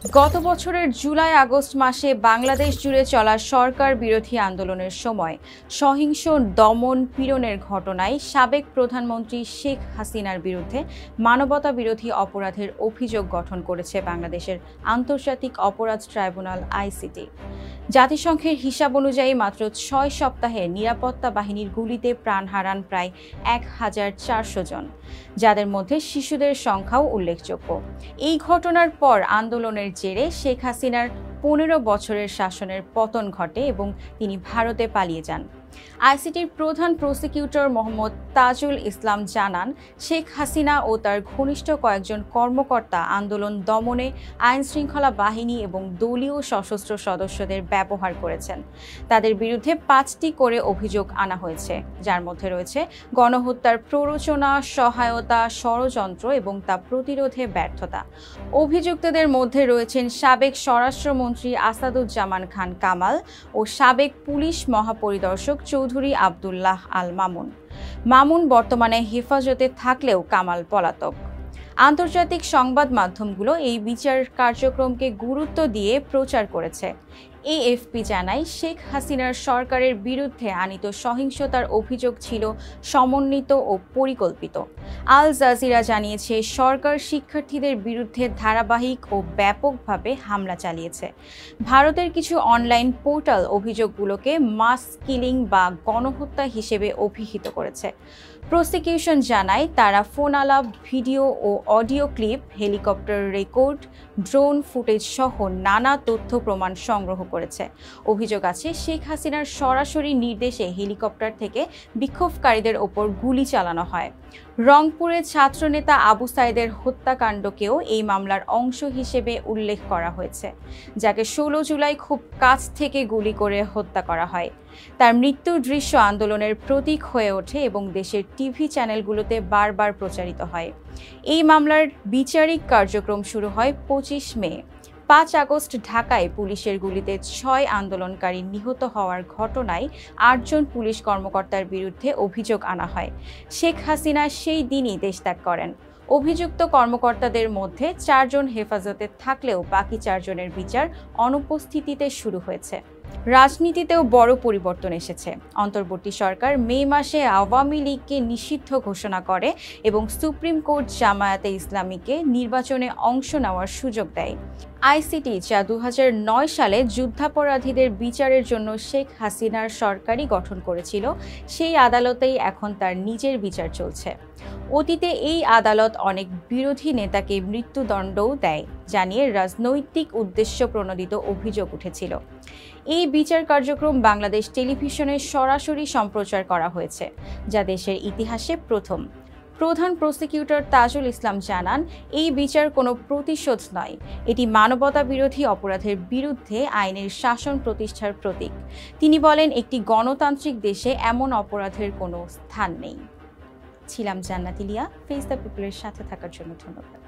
গত বছরের July August মাসে বাংলাদেশ জুড়ে চলা সরকার বিরোধী আন্দোলনের সময় সহিংস দমন পীড়নের ঘটনায় সাবেক প্রধানমন্ত্রী শেখ হাসিনার বিরুদ্ধে মানবতা বিরোধী অপরাধের অভিযোগ গঠন করেছে বাংলাদেশের আন্তর্জাতিক অপরাধ ট্রাইব্যুনাল আইসিটি। জাতিসংঘের হিসাব অনুযায়ী মাত্র ৬ সপ্তাহে নিরাপত্তা বাহিনীর গুলিতে প্রাণ হারান প্রায় ১,৪০০ জন, যাদের মধ্যে শিশুদের সংখ্যাও উল্লেখযোগ্য। এই ঘটনার পর আন্দোলনের জেরে শেখ হাসিনার ১৫ বছরের শাসনের পতন ঘটে এবং তিনি ভারতে পালিয়ে যান। আইসিটির প্রধান প্রসিকিউটর মোহাম্মদ তাজুল ইসলাম জানান, শেখ হাসিনা ও তার ঘনিষ্ঠ কয়েকজন কর্মকর্তা আন্দোলন দমনে আইনশৃঙ্খলা বাহিনী এবং দলীয় সশস্ত্র সদস্যদের ব্যবহার করেছেন। তাদের বিরুদ্ধে ৫টি করে অভিযোগ আনা হয়েছে, যার মধ্যে রয়েছে গণহত্যার প্ররোচনা, সহায়তা, ষড়যন্ত্র এবং তা প্রতিরোধে ব্যর্থতা। অভিযুক্তদের মধ্যে রয়েছেন সাবেক স্বরাষ্ট্রমন্ত্রী আসাদুজ্জামান খান কামাল ও সাবেক পুলিশ মহাপরিদর্শক চৌধুরী আব্দুল্লাহ আল মামুন। মামুন বর্তমানে হেফাজতে থাকলেও কামাল পলাতক। আন্তর্জাতিক সংবাদ মাধ্যমগুলো এই বিচার কার্যক্রমকে গুরুত্ব দিয়ে প্রচার করেছে। এএফপি জানায়, শেখ হাসিনার সরকারের বিরুদ্ধে আনীত সহিংসতার অভিযোগ ছিল সমন্বিত ও পরিকল্পিত। আল জাজিরা জানিয়েছে, সরকার শিক্ষার্থীদের বিরুদ্ধে ধারাবাহিক ও ব্যাপকভাবে হামলা চালিয়েছে। ভারতের কিছু অনলাইন পোর্টাল অভিযোগগুলোকে মাস কিলিং বা গণহত্যা হিসেবে অভিহিত করেছে। প্রসিকিউশন জানায়, তারা ফোন আলাপ, ভিডিও ও audio clip, helicopter record, drone footage সহ নানা তথ্য প্রমাণ সংগ্রহ করেছে। অভিযোগ আছে, শেখ হাসিনার সরাসরি নির্দেশে হেলিকপ্টার থেকে বিক্ষোভকারীদের ওপর গুলি চালানো হয়। রংপুরে ছাত্রনেতা আবু সাইদের হত্যাকাণ্ডকেও এই মামলার অংশ হিসেবে উল্লেখ করা হয়েছে, যাকে ১৬ জুলাই খুব কাছ থেকে গুলি করে হত্যা করা হয়। তার মৃত্যুর দৃশ্য আন্দোলনের প্রতীক হয়ে ওঠে এবং দেশের টিভি চ্যানেলগুলোতে বারবার প্রচারিত হয়। এই মামলার বিচারিক কার্যক্রম শুরু হয় ২৫ মে। ৫ আগস্ট ঢাকায় পুলিশের গুলিতে ৬ আন্দোলনকারী নিহত হওয়ার ঘটনায় ৮ জন পুলিশ কর্মকর্তার বিরুদ্ধে অভিযোগ আনা হয়। শেখ হাসিনা সেই দিনই দেশত্যাগ করেন। অভিযুক্ত কর্মকর্তাদের মধ্যে ৪ জন হেফাজতে থাকলেও বাকি ৪ জনের বিচার অনুপস্থিতিতে শুরু হয়েছে। রাজনীতিতেও বড় পরিবর্তন এসেছে। অন্তর্বর্তী সরকার মে মাসে আওয়ামী লীগকে নিষিদ্ধ ঘোষণা করে এবং সুপ্রিম কোর্ট জামায়াতে ইসলামীকে নির্বাচনে অংশ নেওয়ার সুযোগ দেয়। আইসিটি, যা ২০০৯ সালে যুদ্ধাপরাধীদের বিচারের জন্য শেখ হাসিনার সরকারই গঠন করেছিল, সেই আদালতেই এখন তার নিজের বিচার চলছে। অতীতে এই আদালত অনেক বিরোধী নেতাকে মৃত্যুদণ্ডও দেয়, জানিয়ে রাজনৈতিক উদ্দেশ্য প্রণোদিত অভিযোগ উঠেছিল। এই বিচার কার্যক্রম বাংলাদেশ টেলিভিশনে সরাসরি সম্প্রচার করা হয়েছে, যা দেশের ইতিহাসে প্রথম। প্রধান প্রসিকিউটর তাজুল ইসলাম জানান, এই বিচার কোনো প্রতিশোধ নয়, এটি মানবতা বিরোধী অপরাধের বিরুদ্ধে আইনের শাসন প্রতিষ্ঠার প্রতীক। তিনি বলেন, একটি গণতান্ত্রিক দেশে এমন অপরাধের কোনো স্থান নেই। ছিলাম জান্নাত ইলিয়া। ফেস দ্য পিপলের সাথে থাকার জন্য ধন্যবাদ।